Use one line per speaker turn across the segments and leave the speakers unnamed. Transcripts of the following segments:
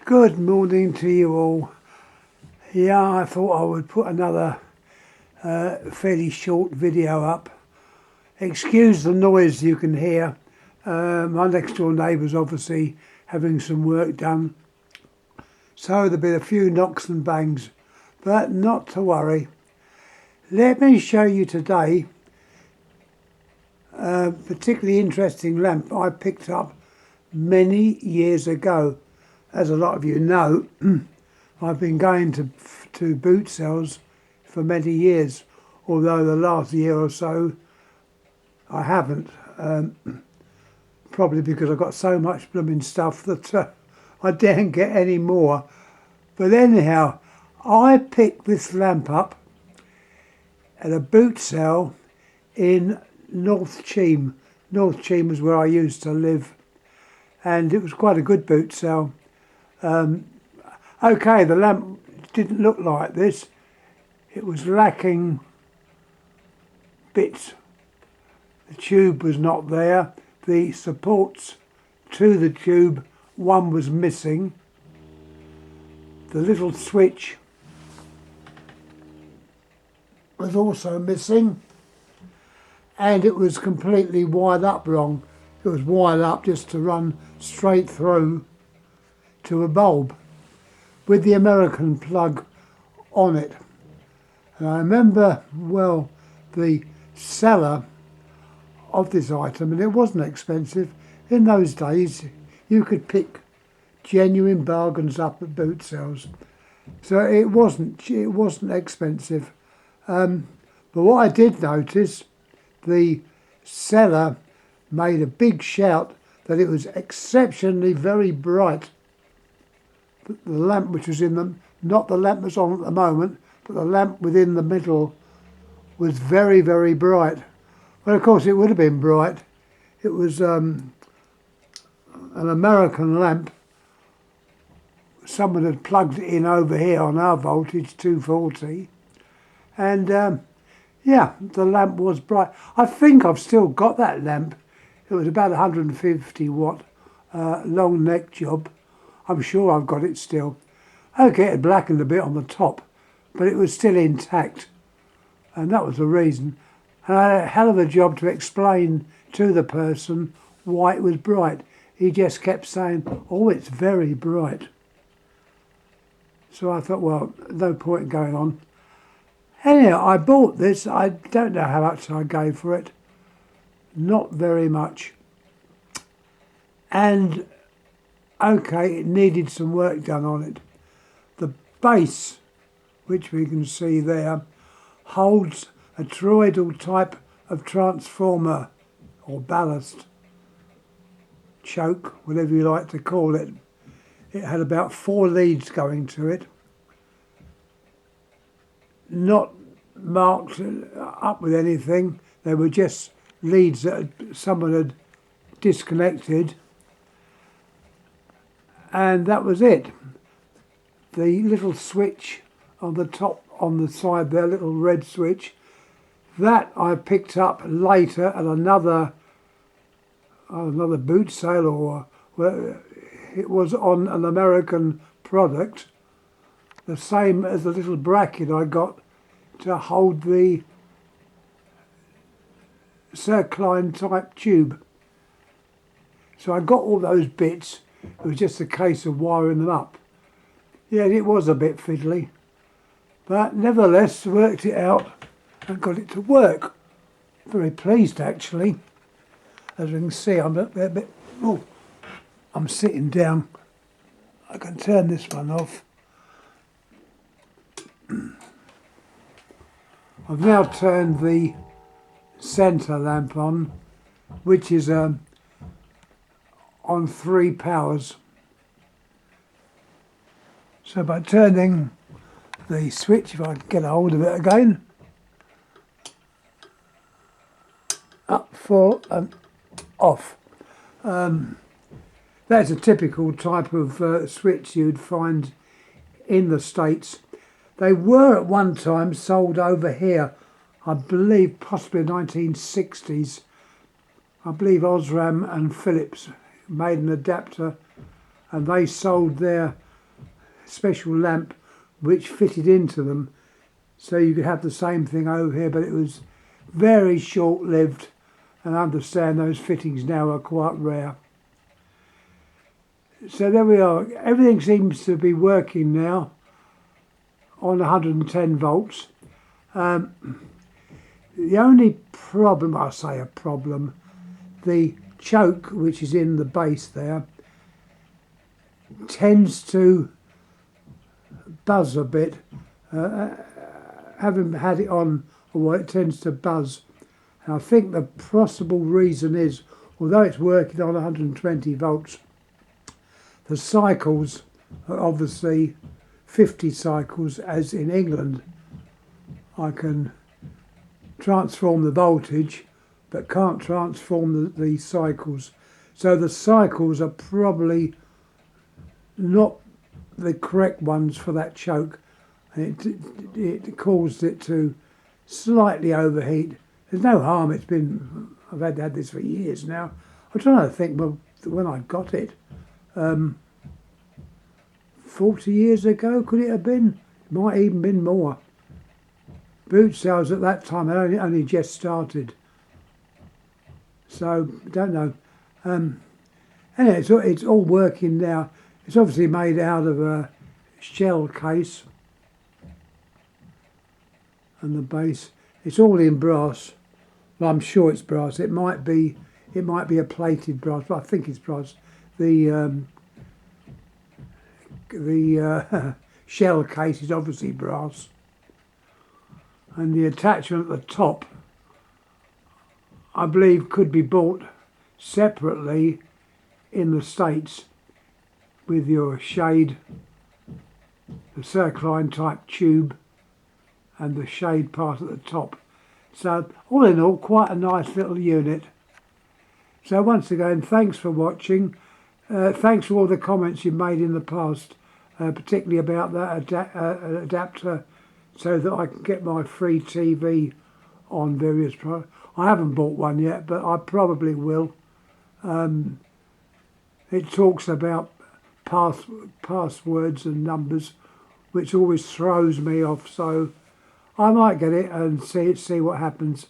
Good morning to you all. Yeah, I thought I would put another fairly short video up. Excuse the noise you can hear. My next door neighbour's obviously having some work done. So there'll be a few knocks and bangs, but not to worry. Let me show you today a particularly interesting lamp I picked up many years ago. As a lot of you know, I've been going to boot sales for many years, although the last year or so I haven't. Probably because I've got so much blooming stuff that I daren't get any more. But anyhow, I picked this lamp up at a boot sale in North Cheam. North Cheam was where I used to live, and it was quite a good boot sale. Okay, the lamp didn't look like this. It was lacking bits. The tube was not there. The supports to the tube, one was missing. The little switch was also missing, and it was completely wired up wrong. It was wired up just to run straight through to a bulb with the American plug on it. And I remember well the seller of this item, and it wasn't expensive. In those days you could pick genuine bargains up at boot sales, so it wasn't expensive. But what I did notice, the seller made a big shout that it was exceptionally very bright. The lamp which was in them, not the lamp that's on at the moment, but the lamp within the middle was very, very bright. Well, of course it would have been bright. It was an American lamp. Someone had plugged it in over here on our voltage, 240. And yeah, the lamp was bright. I think I've still got that lamp. It was about 150 watt long neck job. I'm sure I've got it still. Okay, it blackened a bit on the top, but it was still intact. And that was the reason. And I had a hell of a job to explain to the person why it was bright. He just kept saying, oh, it's very bright. So I thought, well, no point in going on. Anyhow, I bought this. I don't know how much I gave for it. Not very much. And okay, it needed some work done on it. The base, which we can see there, holds a toroidal type of transformer or ballast, choke, whatever you like to call it. It had about 4 leads going to it, not marked up with anything. They were just leads that someone had disconnected, and that was it. The little switch on the top, on the side there, little red switch, that I picked up later at another boot sale, or where it was on an American product, the same as the little bracket I got to hold the circline type tube. So I got all those bits. It was just a case of wiring them up. Yeah, it was a bit fiddly, but nevertheless worked it out and got it to work. Very pleased actually. As you can see, I'm a bit, oh, I'm sitting down. I can turn this one off. I've now turned the centre lamp on, which is on 3 powers. So by turning the switch, if I can get a hold of it again, up, full and off. That's a typical type of switch you'd find in the States. They were at one time sold over here, I believe possibly 1960s. I believe Osram and Phillips made an adapter, and they sold their special lamp which fitted into them, so you could have the same thing over here, but it was very short-lived, and I understand those fittings now are quite rare. So there we are. Everything seems to be working now on 110 volts. The only problem, I say a problem, the choke which is in the base there tends to buzz a bit. Having had it on a while, it tends to buzz. And I think the possible reason is, although it's working on 120 volts, the cycles are obviously 50 cycles, as in England. I can transform the voltage, but can't transform the cycles. So the cycles are probably not the correct ones for that choke. It caused it to slightly overheat. There's no harm. I've had this for years now. I'm trying to think when I got it. 40 years ago, could it have been? It might even been more. Boot sales at that time had only just started. So, don't know. Anyway, it's all working now. It's obviously made out of a shell case. And the base, it's all in brass. Well, I'm sure it's brass. It might be a plated brass, but I think it's brass. The shell case is obviously brass, and the attachment at the top, I believe, could be bought separately in the States with your shade, the circline type tube, and the shade part at the top. So all in all, quite a nice little unit. So once again, thanks for watching. Thanks for all the comments you've made in the past, particularly about that adapter, so that I can get my free TV on various products. I haven't bought one yet, but I probably will. It talks about passwords and numbers, which always throws me off, so I might get it and see what happens.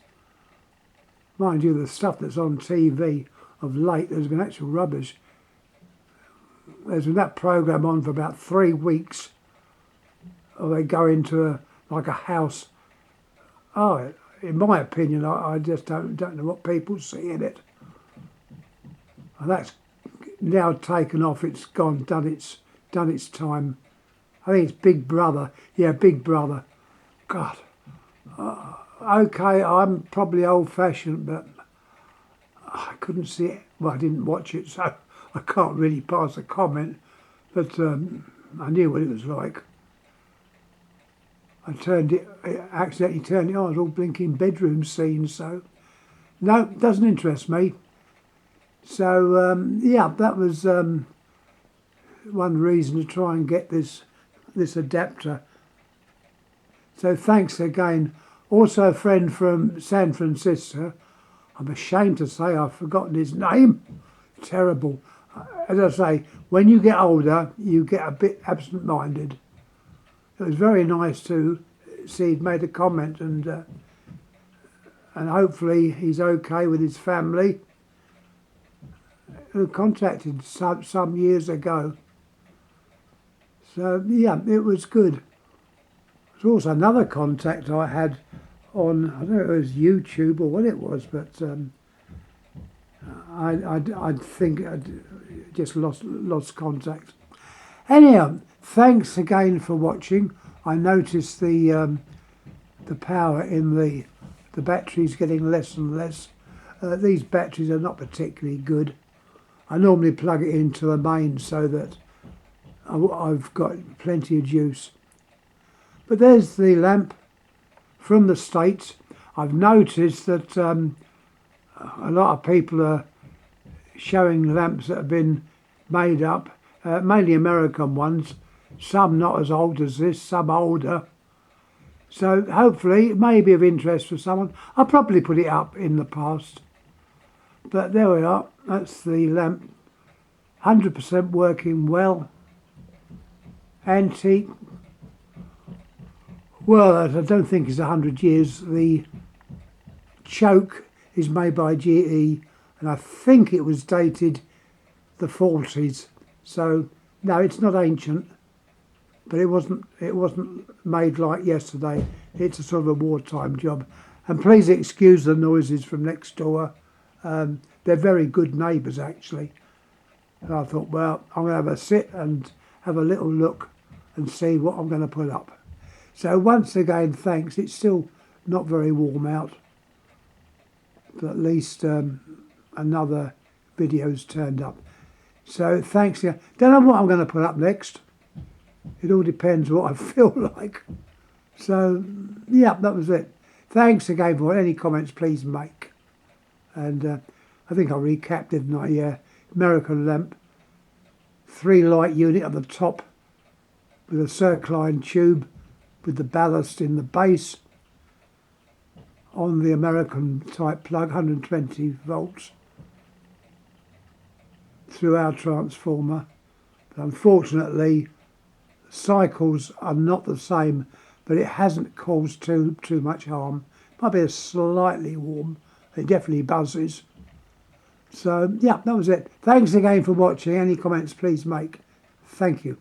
Mind you, the stuff that's on TV of late, there's been actual rubbish. There's been that programme on for about 3 weeks. Or they go into like a house. Oh, in my opinion, I just don't know what people see in it. And that's now taken off. It's gone, done its time. I think it's Big Brother. Yeah, Big Brother. God. Okay, I'm probably old-fashioned, but I couldn't see it. Well, I didn't watch it, so I can't really pass a comment. But I knew what it was like. I accidentally turned it on. It was all blinking bedroom scenes, so no, it doesn't interest me. So yeah, that was one reason to try and get this adapter. So thanks again. Also a friend from San Francisco. I'm ashamed to say I've forgotten his name. Terrible. As I say, when you get older, you get a bit absent-minded. It was very nice to see he'd made a comment, and hopefully he's okay with his family, who contacted some years ago. So yeah, it was good. There's also another contact I had on, I don't know if it was YouTube or what it was, but I think I'd just lost contact. Anyhow, thanks again for watching. I noticed the power in the batteries getting less and less. These batteries are not particularly good. I normally plug it into the main so that I've got plenty of juice. But there's the lamp from the States. I've noticed that a lot of people are showing lamps that have been made up, mainly American ones, some not as old as this, some older. So hopefully it may be of interest for someone. I'll probably put it up in the past. But there we are, that's the lamp. 100% working well. antique. Well, I don't think it's 100 years. The choke is made by GE, and I think it was dated the 40s. So no, it's not ancient, but it wasn't made like yesterday. It's a sort of a wartime job. And please excuse the noises from next door. They're very good neighbours actually. And I thought, well, I'm going to have a sit and have a little look and see what I'm going to put up. So once again, thanks. It's still not very warm out, but at least another video's turned up. So thanks. Don't know what I'm going to put up next. It all depends what I feel like. So yeah, that was it. Thanks again for any comments please make. And I think I recapped, didn't I? Yeah, American lamp, 3 light unit at the top with a circline tube with the ballast in the base on the American type plug, 120 volts through our transformer. But unfortunately, cycles are not the same, but it hasn't caused too much harm. Might be slightly warm. It definitely buzzes. So yeah, that was it. Thanks again for watching. Any comments please make. Thank you.